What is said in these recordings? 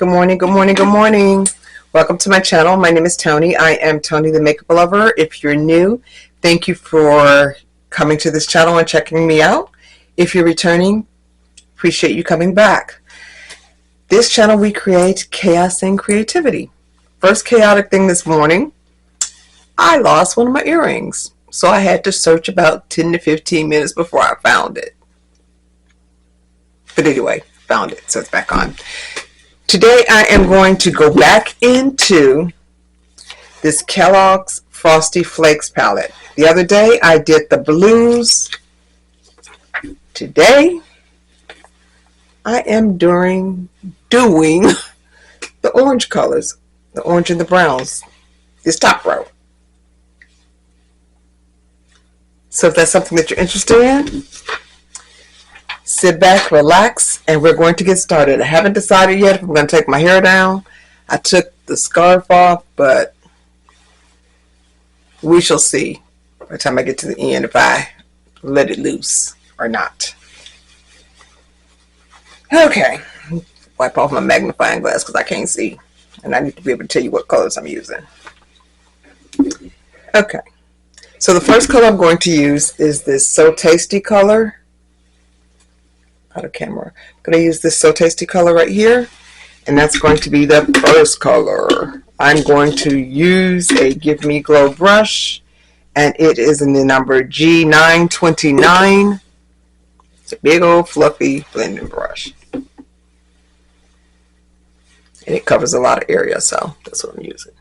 Good morning, good morning, good morning. Welcome to my channel. My name is Tony. I am Tony the Makeup Lover. If you're new, thank you for coming to this channel and checking me out. If you're returning, appreciate you coming back. This channel, we create chaos and creativity. First chaotic thing this morning, I lost one of my earrings. So I had to search about 10 to 15 minutes before I found it. But anyway, found it, so it's back on. Today I am going to go back into this Kellogg's Frosty Flakes palette. The other day I did the blues. Today I am doing the orange colors, the orange and the browns, this top row. So if that's something that you're interested in, sit back, relax, and we're going to get started. I haven't decided yet if I'm going to take my hair down. I took the scarf off, but we shall see by the time I get to the end if I let it loose or not. Okay, wipe off my magnifying glass because I can't see, and I need to be able to tell you what colors I'm using. Okay, so the first color I'm going to use is this So Tasty color. Out of camera. I'm going to use this So Tasty color right here, and that's going to be the first color. I'm going to use a Give Me Glow brush, and it is in the number G929. It's a big old fluffy blending brush, and it covers a lot of area, so that's what I'm using.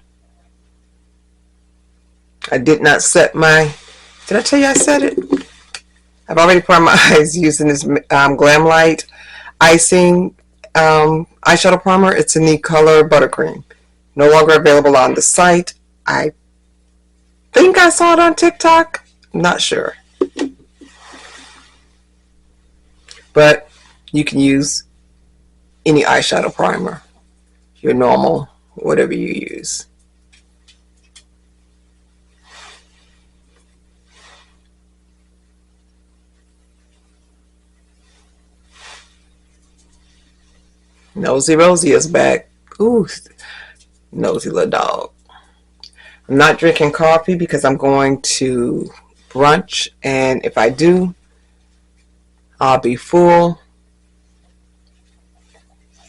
I did not set my, did I tell you I set it? I've already primed my eyes using this Glamlite icing eyeshadow primer. It's in the color Buttercream. No longer available on the site. I think I saw it on TikTok. I'm not sure. But you can use any eyeshadow primer. Your normal, whatever you use. Nosy Rosie is back. Ooh, nosy little dog. I'm not drinking coffee because I'm going to brunch, and if I do, I'll be full,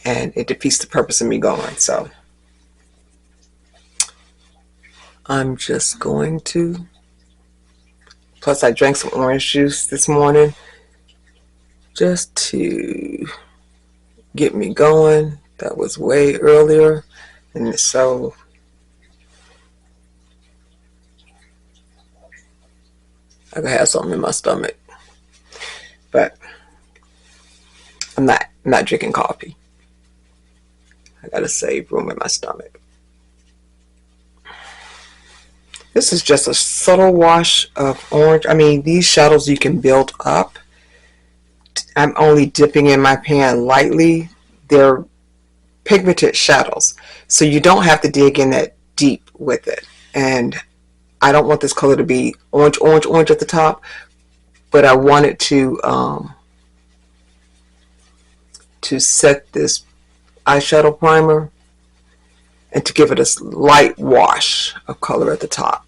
and it defeats the purpose of me going. So I'm just going to, plus I drank some orange juice this morning just to get me going. That was way earlier, and so I could have something in my stomach, but I'm not drinking coffee. I gotta save room in my stomach. This is just a subtle wash of orange. I mean, these shadows you can build up. I'm only dipping in my pan lightly. They're pigmented shadows, so you don't have to dig in that deep with it. And I don't want this color to be orange, orange, orange at the top, but I wanted to set this eyeshadow primer and to give it a light wash of color at the top.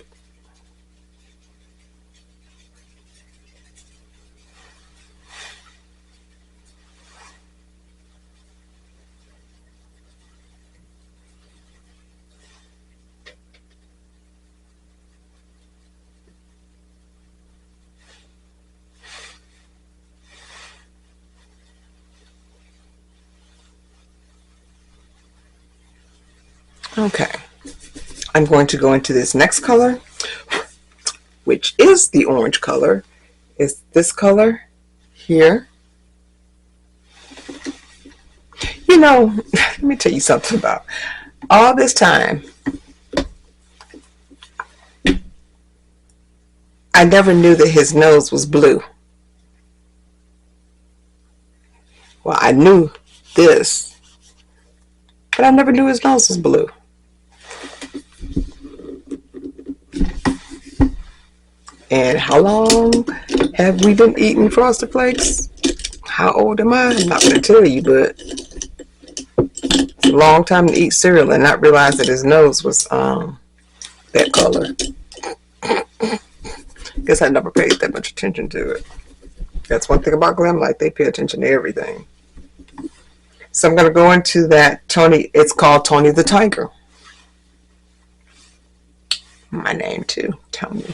Okay, I'm going to go into this next color, which is the orange color. It's this color here. You know, let me tell you something about all this time. I never knew that his nose was blue. Well, I knew this, but I never knew his nose was blue. And how long have we been eating Frosted Flakes? How old am I? I'm not going to tell you, but a long time to eat cereal and not realize that his nose was that color. Guess I never paid that much attention to it. That's one thing about Glamlite. They pay attention to everything. So I'm going to go into that Tony. It's called Tony the Tiger. My name too, Tony.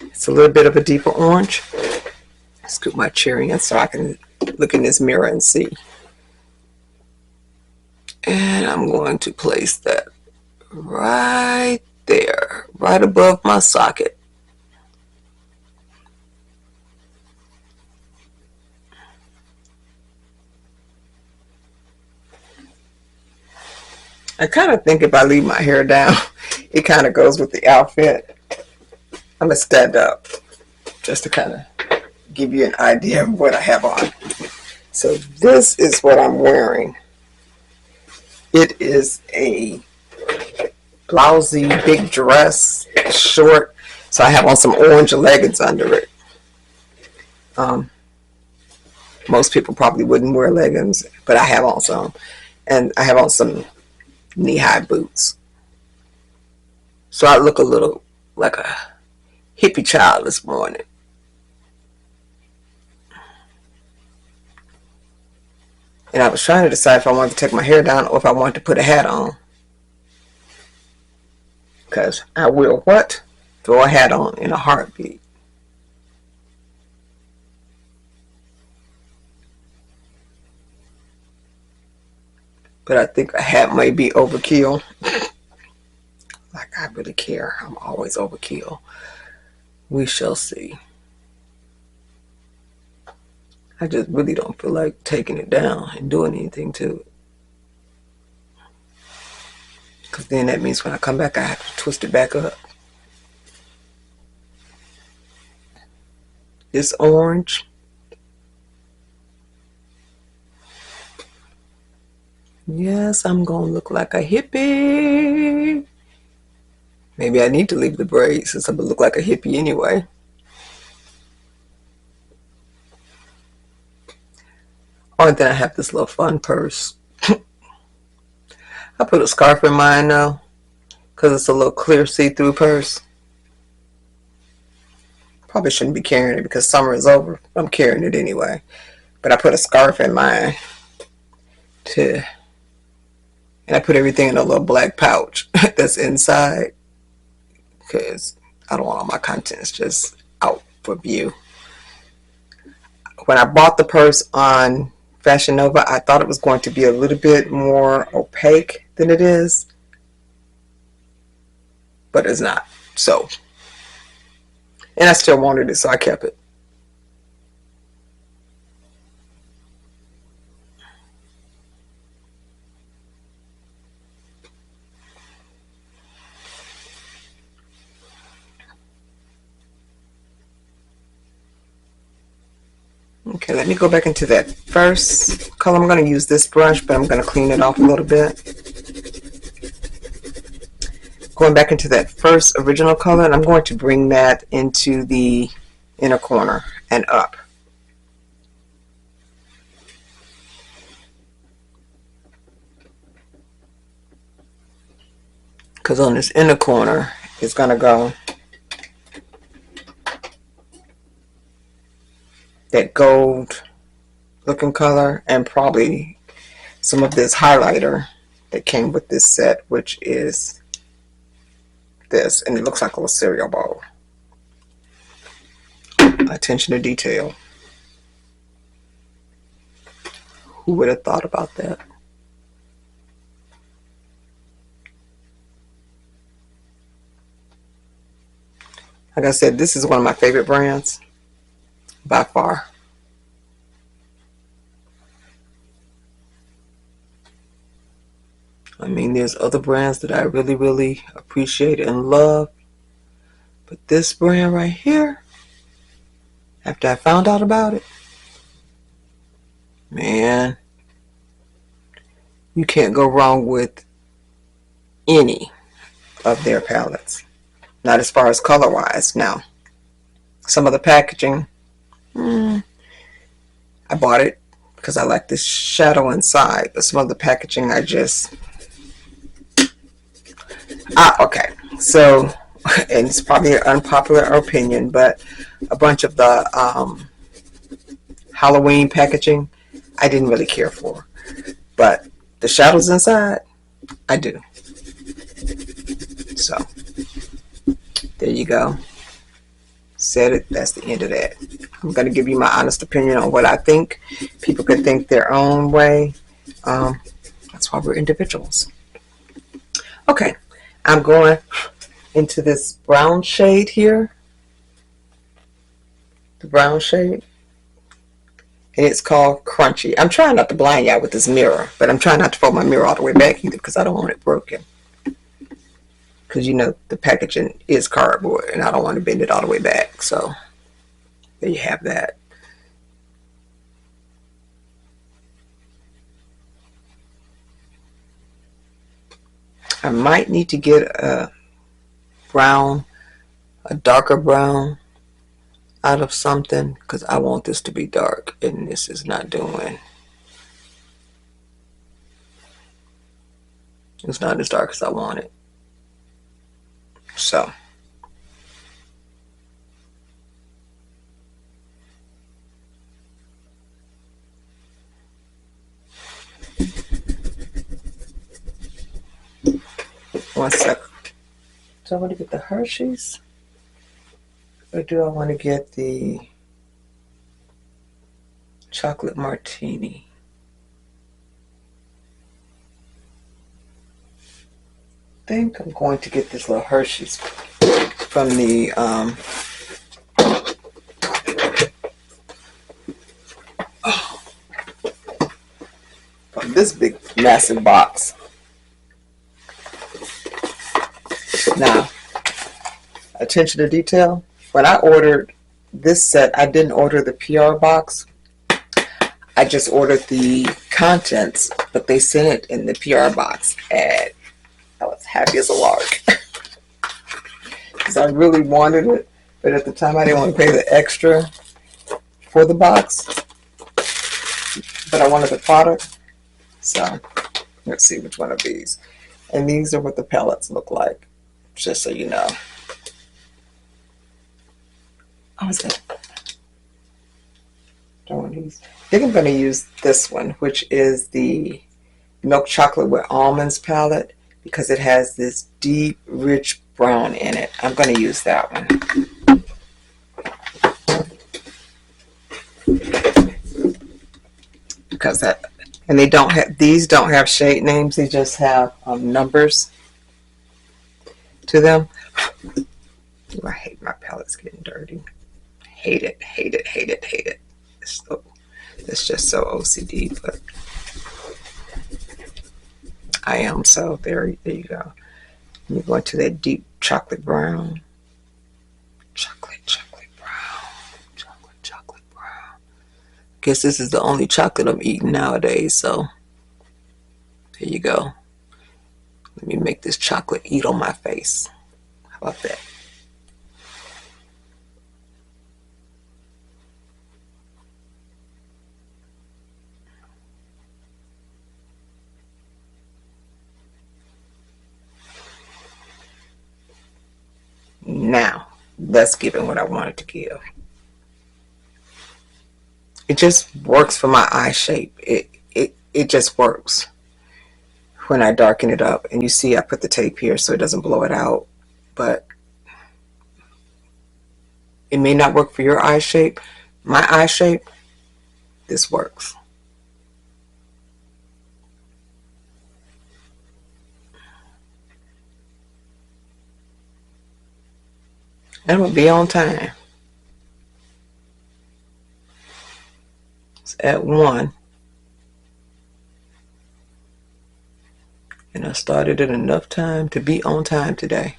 It's a little bit of a deeper orange. Scoop my cherry in so I can look in this mirror and see. And I'm going to place that right there, right above my socket. I kind of think if I leave my hair down, it kind of goes with the outfit. I'm going to stand up just to kind of give you an idea of what I have on. So this is what I'm wearing. It is a blousy big dress, short. So I have on some orange leggings under it. Most people probably wouldn't wear leggings, but I have on some. And I have on some knee-high boots. So I look a little like a hippie child this morning. And I was trying to decide if I wanted to take my hair down or if I wanted to put a hat on. Because I will what? Throw a hat on in a heartbeat. But I think a hat may be overkill. Like I really care. I'm always overkill. We shall see. I just really don't feel like taking it down and doing anything to it. Because then that means when I come back, I have to twist it back up. This orange. Yes, I'm going to look like a hippie. Maybe I need to leave the braids since I'm going to look like a hippie anyway. Or then I have this little fun purse. I put a scarf in mine now because it's a little clear see-through purse. Probably shouldn't be carrying it because summer is over. I'm carrying it anyway. But I put a scarf in mine and I put everything in a little black pouch that's inside because I don't want all my contents just out for view. When I bought the purse on Fashion Nova, I thought it was going to be a little bit more opaque than it is, but it's not. So, and I still wanted it, so I kept it. Okay, let me go back into that first color. I'm going to use this brush, but I'm going to clean it off a little bit. Going back into that first original color, and I'm going to bring that into the inner corner and up. Because on this inner corner, it's going to go that gold looking color and probably some of this highlighter that came with this set, which is this, and it looks like a little cereal bowl. Attention to detail. Who would have thought about that? Like I said, this is one of my favorite brands by far. I mean, there's other brands that I really, really appreciate and love. But this brand right here, after I found out about it, man, you can't go wrong with any of their palettes. Not as far as color-wise. Now, some of the packaging, I bought it because I like this shadow inside, but some of the packaging I just... okay. So, and it's probably an unpopular opinion, but a bunch of the Halloween packaging I didn't really care for. But the shadows inside, I do. So, there you go. Said it. That's the end of that. I'm going to give you my honest opinion on what I think. People could think their own way. That's why we're individuals. Okay. I'm going into this brown shade here. The brown shade. And it's called Crunchy. I'm trying not to blind y'all with this mirror, but I'm trying not to fold my mirror all the way back either because I don't want it broken. Because you know the packaging is cardboard and I don't want to bend it all the way back. So there you have that. I might need to get a brown, a darker brown out of something because I want this to be dark and this is not doing. It's not as dark as I want it. So one second. Do I want to get the Hershey's or do I want to get the chocolate martini? I think I'm going to get this little Hershey's from the from this big massive box. Now, attention to detail. When I ordered this set, I didn't order the PR box. I just ordered the contents, but they sent it in the PR box, and I was happy as a lark because I really wanted it, but at the time I didn't want to pay the extra for the box, but I wanted the product. So let's see which one of these. And these are what the palettes look like, just so you know. I was going these. I think I'm going to use this one, which is the milk chocolate with almonds palette, because it has this deep, rich brown in it. I'm going to use that one. Because that, and they don't have, these don't have shade names, they just have numbers to them. Ooh, I hate my palettes getting dirty. Hate it, hate it, hate it, hate it. It's just so OCD, but I am. So there you go. You're going to that deep chocolate brown. Chocolate brown. Guess this is the only chocolate I'm eating nowadays, so there you go. Let me make this chocolate eat on my face. How about that? Now, let's give it what I wanted to give. It just works for my eye shape. It just works when I darken it up. And you see I put the tape here so it doesn't blow it out. But it may not work for your eye shape. My eye shape, this works. And it will be on time. It's at 1. And I started at enough time to be on time today.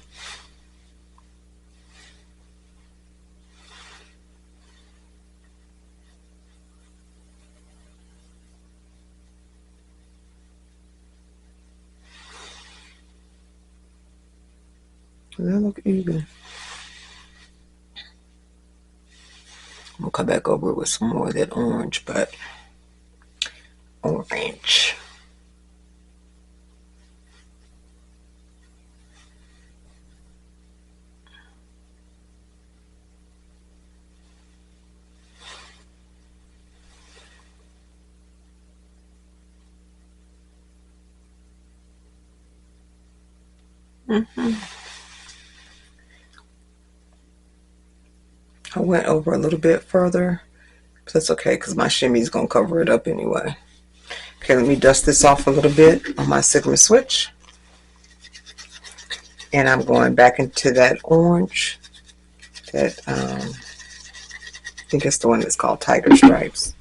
Does that look even? I'm gonna come back over it with some more of that orange, but orange. I went over a little bit further, but that's okay because my shimmy is going to cover it up anyway. Okay, let me dust this off a little bit on my Sigma switch. And I'm going back into that orange. That, I think it's the one that's called Tiger Stripes.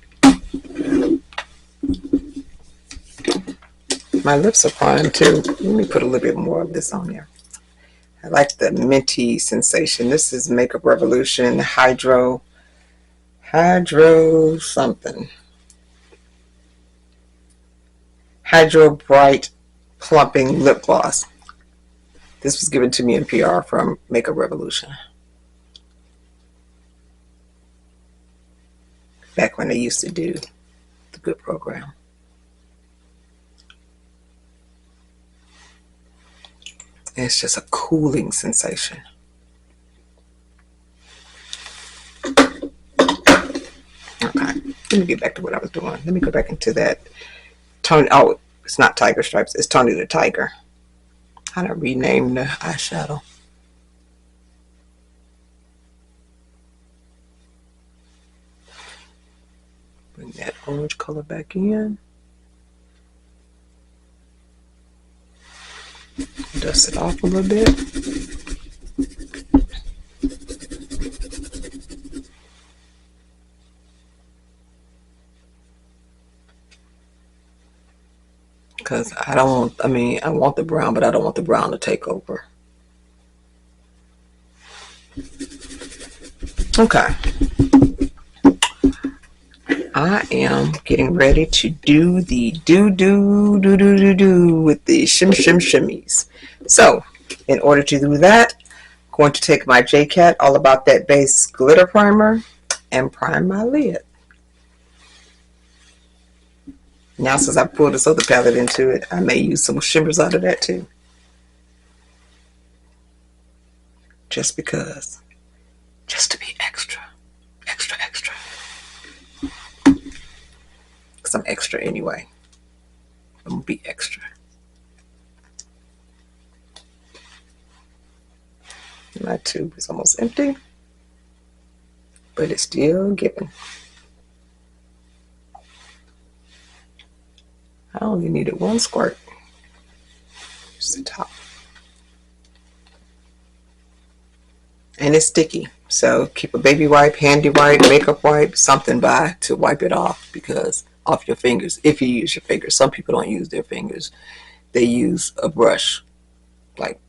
My lips are fine too. Let me put a little bit more of this on there. I like the minty sensation. This is Makeup Revolution Hydro something. Hydro Bright Plumping Lip Gloss. This was given to me in PR from Makeup Revolution. Back when they used to do the good program. And it's just a cooling sensation. Okay, let me get back to what I was doing. Let me go back into that Tony. Oh, it's not Tiger Stripes. It's Tony the Tiger. How do I rename the eyeshadow? Bring that orange color back in. Dust it off a little bit. Because I don't want, I want the brown, but I don't want the brown to take over. Okay. I am getting ready to do the do with the shimmies. So, in order to do that, I'm going to take my Jcat All About That Base Glitter Primer and prime my lid. Now, since I pulled this other palette into it, I may use some shimmers out of that too. Just because. Just to be extra. Extra. Because I'm extra anyway. I'm going to be extra. My tube is almost empty. But it's still giving. I only needed one squirt. Just the top. And it's sticky. So keep a baby wipe, handy wipe, makeup wipe, something by to wipe it off, because off your fingers, if you use your fingers. Some people don't use their fingers. They use a brush like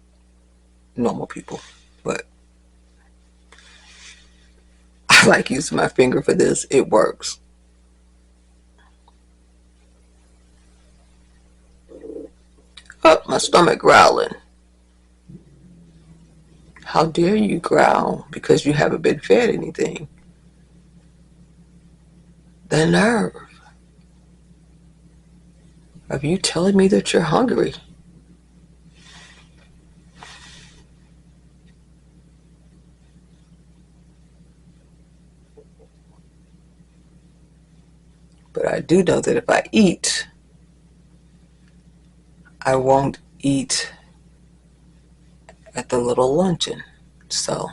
normal people. But I like using my finger for this. It works. Oh, my stomach growling. How dare you growl because you haven't been fed anything? The nerve of you telling me that you're hungry. But I do know that if I eat, I won't eat at the little luncheon. So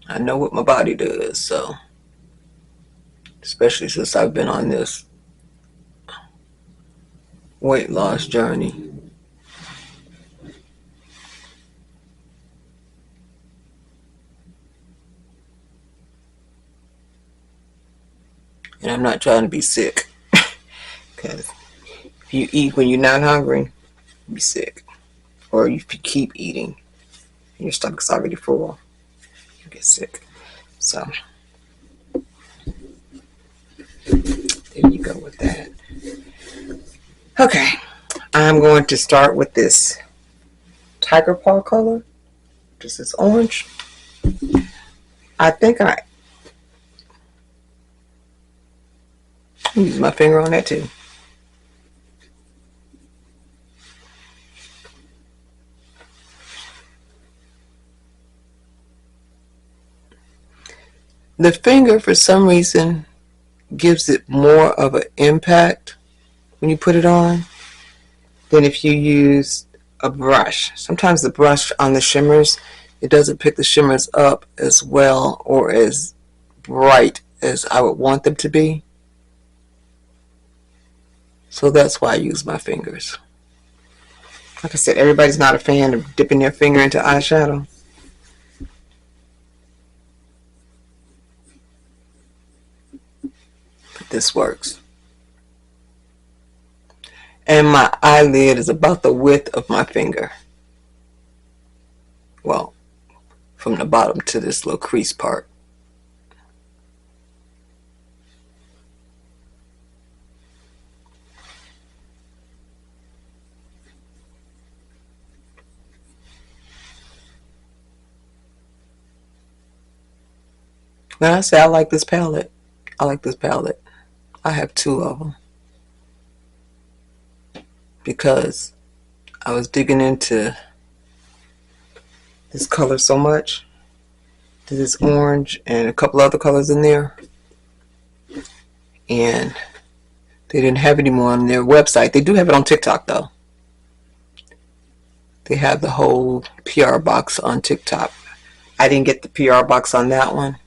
I know what my body does. So especially since I've been on this weight loss journey. And I'm not trying to be sick. Because if you eat when you're not hungry, you'll be sick. Or if you keep eating and your stomach's already full, you get sick. So there you go with that. Okay, I'm going to start with this Tiger Paw color. This is orange. I think Use my finger on that too. The finger, for some reason, gives it more of an impact when you put it on than if you use a brush. Sometimes the brush on the shimmers, it doesn't pick the shimmers up as well or as bright as I would want them to be. So that's why I use my fingers. Like I said, everybody's not a fan of dipping their finger into eyeshadow. But this works. And my eyelid is about the width of my finger. Well, from the bottom to this little crease part. When I say I like this palette, I like this palette. I have two of them because I was digging into this color so much. This orange and a couple other colors in there, and they didn't have any more on their website. They do have it on TikTok though. They have the whole PR box on TikTok. I didn't get the PR box on that one.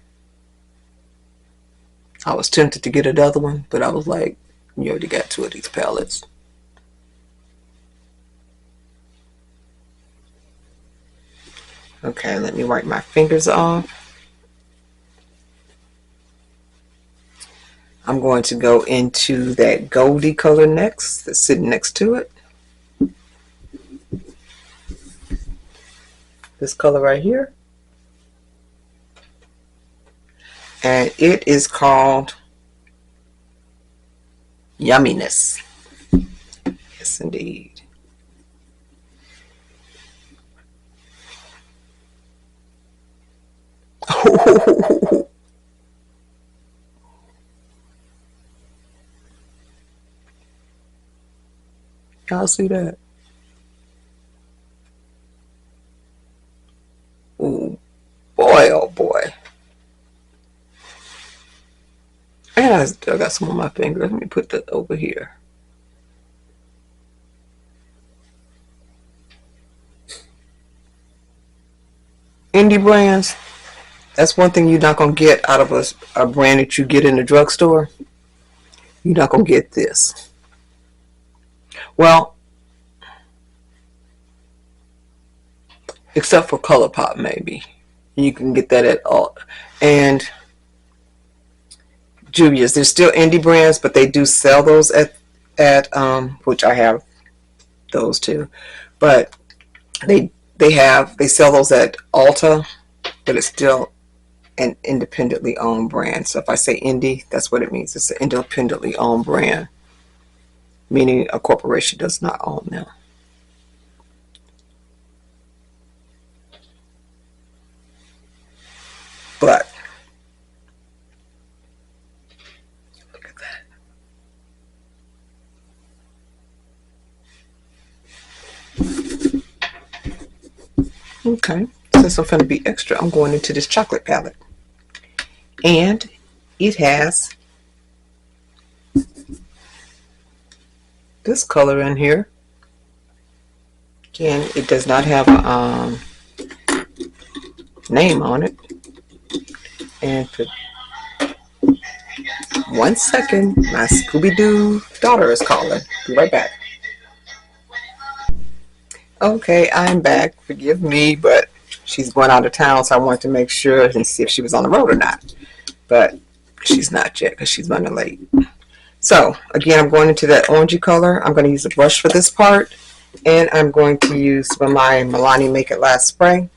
I was tempted to get another one, but I was like, you already got two of these palettes. Okay, let me wipe my fingers off. I'm going to go into that goldy color next, that's sitting next to it. This color right here. And it is called Yumminess. Yes, indeed. Y'all see that? Oh boy, oh boy. And I still got some on my finger. Let me put that over here. Indie brands, that's one thing you're not going to get out of a brand that you get in the drugstore. You're not going to get this. Well, except for Colourpop maybe. You can get that at all. And Juvias, there's still indie brands, but they do sell those at which I have those too. But they sell those at Ulta, but it's still an independently owned brand. So if I say indie, that's what it means. It's an independently owned brand, meaning a corporation does not own them. But look at that. Okay, since I'm going to be extra, I'm going into this chocolate palette. And it has this color in here. Again, it does not have a name on it. And for 1 second, my Scooby-Doo daughter is calling. Be right back. Okay, I'm back. Forgive me, but she's going out of town, so I wanted to make sure and see if she was on the road or not. But she's not yet because she's running late. So, again, I'm going into that orangey color. I'm going to use a brush for this part. And I'm going to use my Milani Make It Last spray,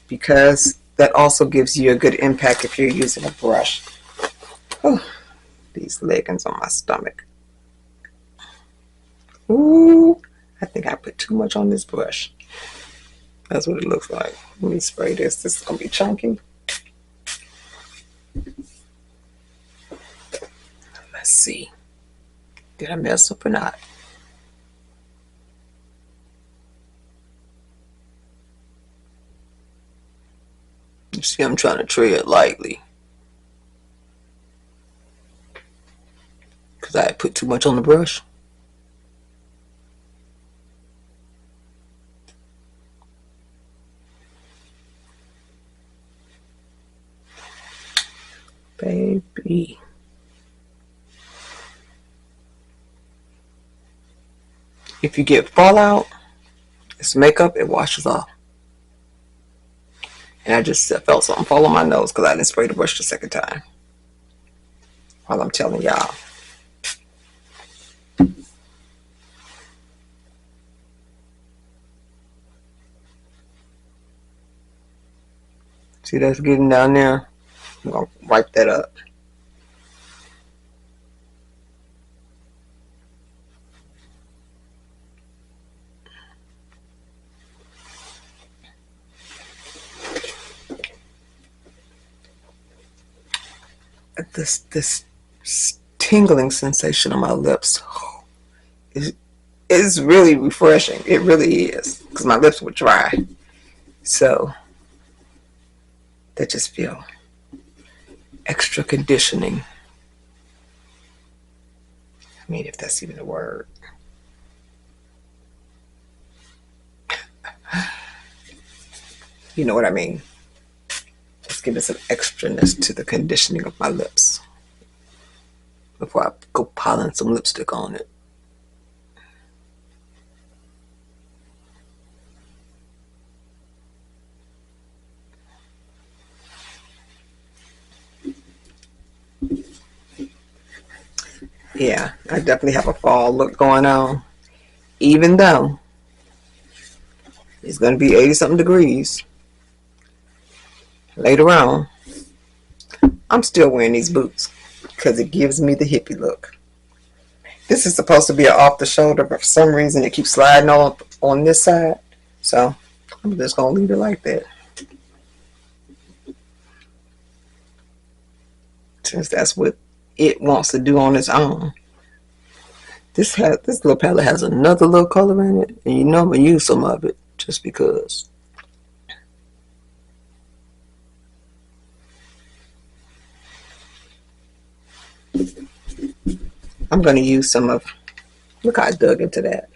because that also gives you a good impact if you're using a brush. Oh, these leggings on my stomach. Ooh, I think I put too much on this brush. That's what it looks like. Let me spray this. This is going to be chunky. see. Did I mess up or not? You see, I'm trying to tread lightly because I put too much on the brush. Baby. If you get fallout, it's makeup, it washes off. And I just felt something fall on my nose because I didn't spray the brush the second time. While I'm telling y'all. See, that's getting down there. I'm going to wipe that up. This tingling sensation on my lips is really refreshing. It really is, because my lips were dry. So they just feel extra conditioning. I mean, if that's even a word. You know what I mean? Just give it some extraness to the conditioning of my lips before I go piling some lipstick on it. Yeah, I definitely have a fall look going on, even though it's going to be 80-something degrees later on. I'm still wearing these boots because it gives me the hippie look. This is supposed to be an off the shoulder, but for some reason it keeps sliding on this side. So I'm just going to leave it like that, since that's what it wants to do on its own. This little palette has another little color in it, and you know I'm going to use some of it just because. I'm going to use some of, look how I dug into that.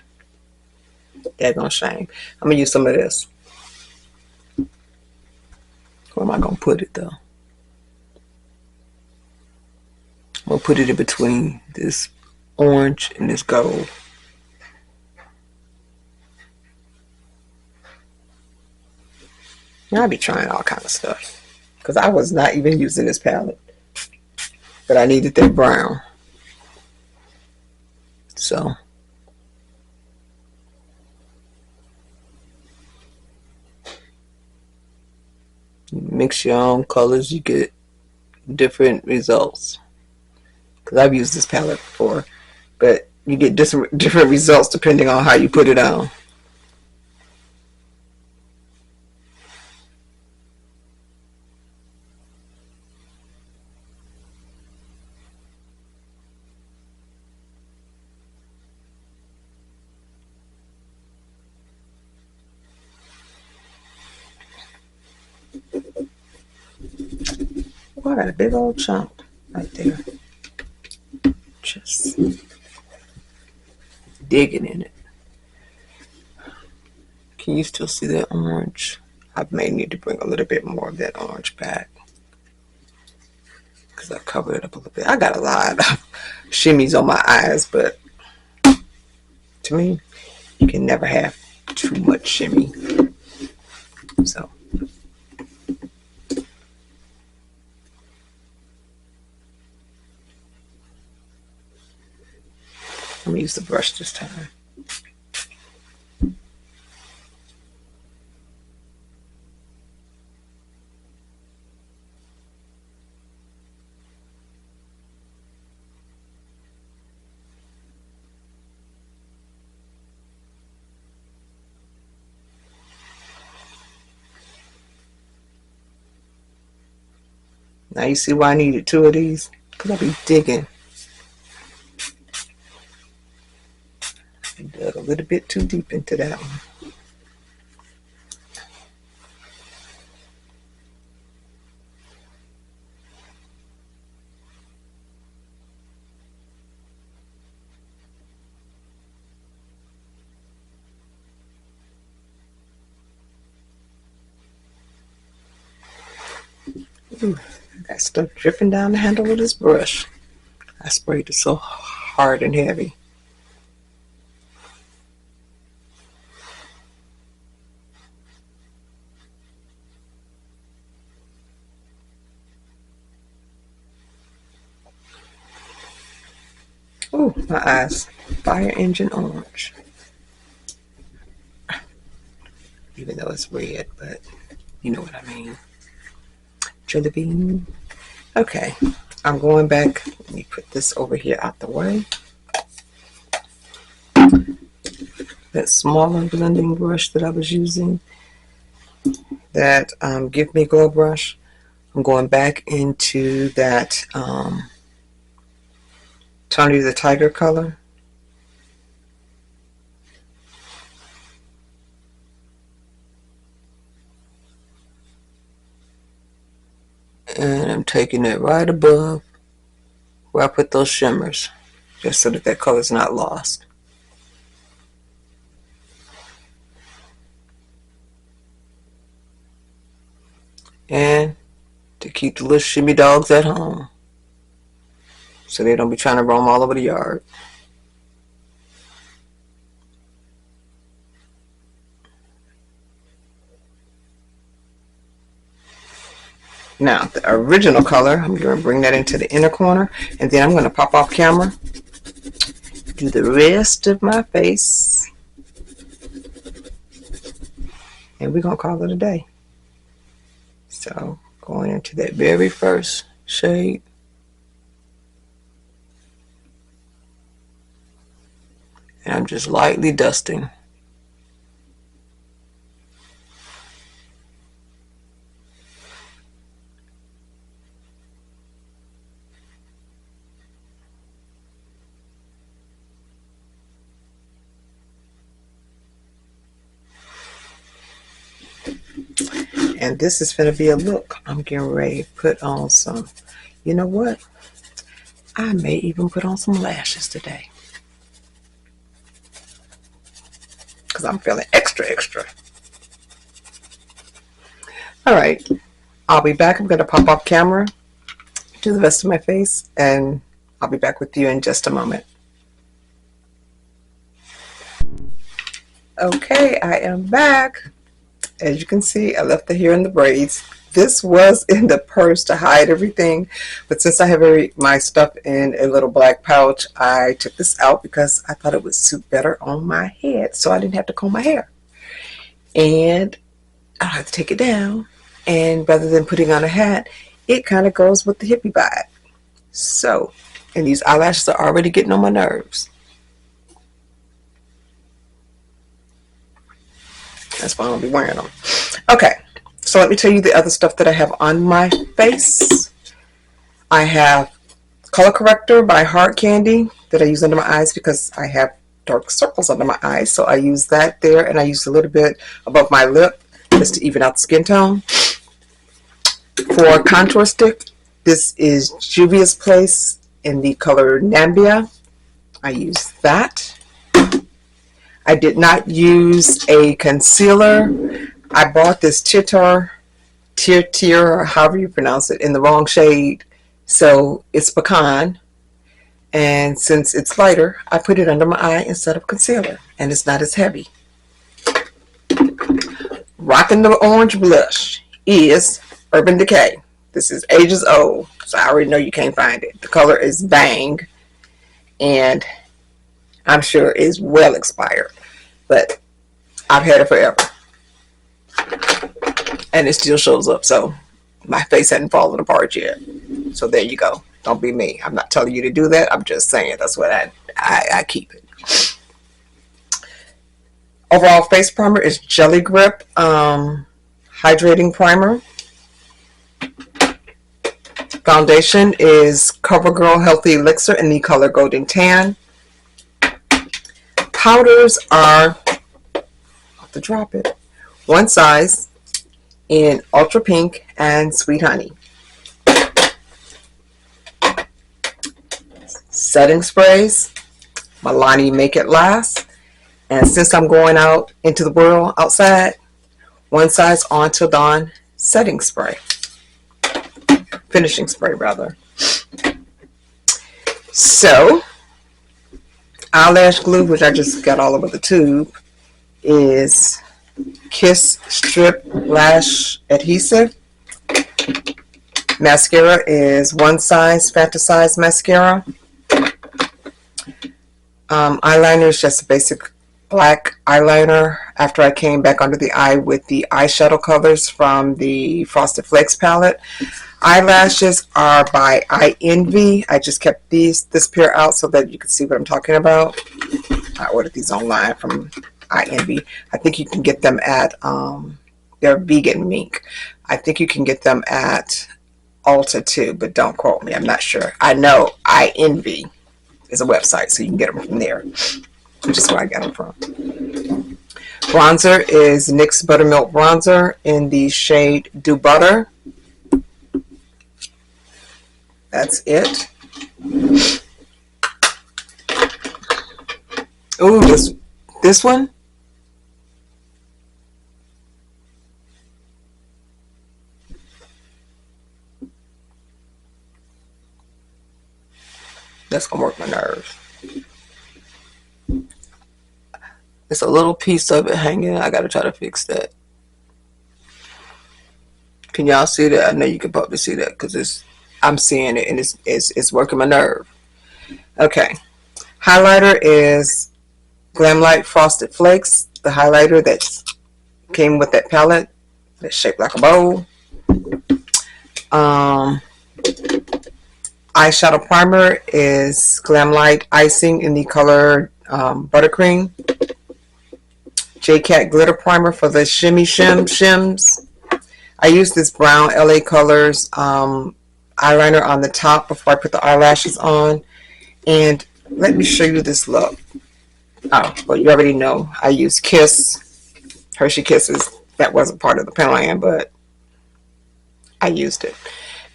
Daggone shame. I'm going to use some of this. Where am I going to put it though? I'm going to put it in between this orange and this gold. I'll be trying all kind of stuff because I was not even using this palette, but I needed that brown. So you mix your own colors, you get different results. Because I've used this palette before, but you get different results depending on how you put it on. Oh, I got a big old chunk right there. Just digging in it. Can you still see that orange? I may need to bring a little bit more of that orange back because I covered it up a little bit. I got a lot of shimmies on my eyes, but to me, you can never have too much shimmy. So I'm going to use the brush this time. Now you see why I needed two of these? Because I'll be digging little bit too deep into that one. Ooh, got stuff dripping down the handle of this brush. I sprayed it so hard and heavy. Oh, my eyes. Fire engine orange. Even though it's red, but you know what I mean. Jelly bean. Okay, I'm going back. Let me put this over here out the way. That smaller blending brush that I was using, that Give Me Glow brush, I'm going back into that Tony the Tiger color. And I'm taking it right above where I put those shimmers, just so that that color's not lost. And to keep the little shimmy dogs at home, so they don't be trying to roam all over the yard. Now, the original color, I'm going to bring that into the inner corner, and then I'm going to pop off camera, do the rest of my face, and we're going to call it a day. So, going into that very first shade. And I'm just lightly dusting. And this is going to be a look. I'm getting ready to put on some, you know what? I may even put on some lashes today, because I'm feeling extra, extra. All right, I'll be back. I'm going to pop off camera, do the rest of my face, and I'll be back with you in just a moment. Okay, I am back. As you can see, I left the hair in the braids. This was in the purse to hide everything, but since I have my stuff in a little black pouch, I took this out because I thought it would suit better on my head, so I didn't have to comb my hair. And I have to take it down, and rather than putting on a hat, it kind of goes with the hippie vibe. So, and these eyelashes are already getting on my nerves. That's why I won't be wearing them. Okay, so let me tell you the other stuff that I have on my face. I have Color Corrector by Hard Candy that I use under my eyes because I have dark circles under my eyes. So I use that there, and I use a little bit above my lip just to even out the skin tone. For contour stick, this is Juvias Place in the color Namibia. I use that. I did not use a concealer. I bought this Tier, or however you pronounce it, in the wrong shade. So it's pecan. And since it's lighter, I put it under my eye instead of concealer. And it's not as heavy. Rocking the orange blush is Urban Decay. This is ages old, so I already know you can't find it. The color is Bang. And I'm sure it's well expired, but I've had it forever, and it still shows up. So my face hadn't fallen apart yet. So there you go. Don't be me. I'm not telling you to do that. I'm just saying that's what I keep it. Overall face primer is Jelly Grip Hydrating Primer. Foundation is CoverGirl Healthy Elixir in the color Golden Tan. powders are, I'll have to drop it, one size in Ultra Pink and Sweet Honey. Setting sprays, Milani Make It Last. And since I'm going out into the world outside, one size On Till Dawn setting spray. Finishing spray, rather. So, eyelash glue, which I just got all over the tube, is Kiss Strip Lash Adhesive. Mascara is one size Fantasize Mascara. Eyeliner is just a basic black eyeliner after I came back under the eye with the eyeshadow colors from the Frosted Flakes palette. Eyelashes are by I Envy. I just kept this pair out so that you can see what I'm talking about. I ordered these online from I Envy. I think you can get them at, they're vegan mink. I think you can get them at Ulta too, but don't quote me. I'm not sure. I know I Envy is a website, so you can get them from there, which is where I got them from. Bronzer is NYX Buttermilk Bronzer in the shade Do Butter. That's it. Ooh, this one. That's gonna work my nerves. It's a little piece of it hanging. I gotta try to fix that. Can y'all see that? I know you can probably see that because I'm seeing it and it's working my nerve. Okay. Highlighter is Glamlite Frosted Flakes. The highlighter that came with that palette that's shaped like a bowl. Eyeshadow primer is Glamlite Icing in the color Buttercream. Jcat glitter primer for the shimmy shims. I use this brown LA Colors eyeliner on the top before I put the eyelashes on. And let me show you this look. Oh, well, you already know I use Kiss, Hershey Kisses. That wasn't part of the plan, but I used it.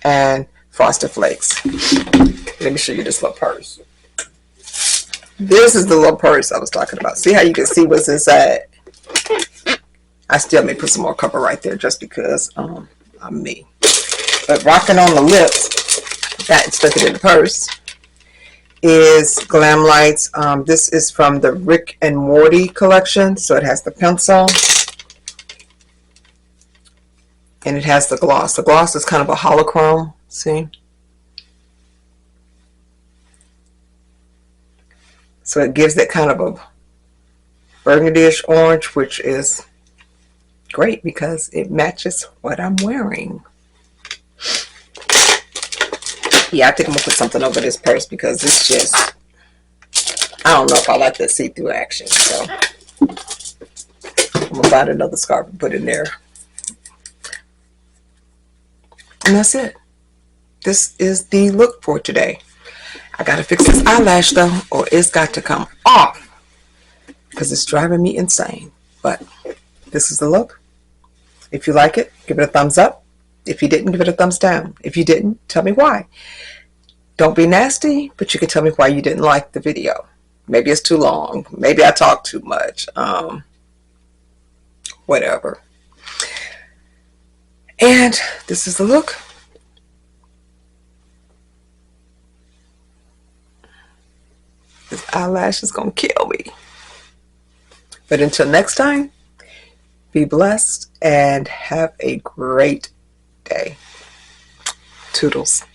And Frosted Flakes. Let me show you this little purse. This is the little purse I was talking about. See how you can see what's inside? I still may put some more cover right there just because I'm me. But rocking on the lips, that stuck it in the purse, is Glamlite's. This is from the Rick and Morty collection. So it has the pencil. And it has the gloss. The gloss is kind of a holochrome. See? So it gives that kind of a burgundy-ish orange, which is great because it matches what I'm wearing. Yeah, I think I'm going to put something over this purse because it's just, I don't know if I like that see-through action. So I'm going to find another scarf and put in there. And that's it. This is the look for today. I got to fix this eyelash though, or it's got to come off because it's driving me insane. But this is the look. If you like it, give it a thumbs up. If you didn't, give it a thumbs down. If you didn't, tell me why. Don't be nasty, but you can tell me why you didn't like the video. Maybe it's too long. Maybe I talk too much. Whatever. And this is the look. This eyelash is going to kill me. But until next time, be blessed and have a great day. Toodles.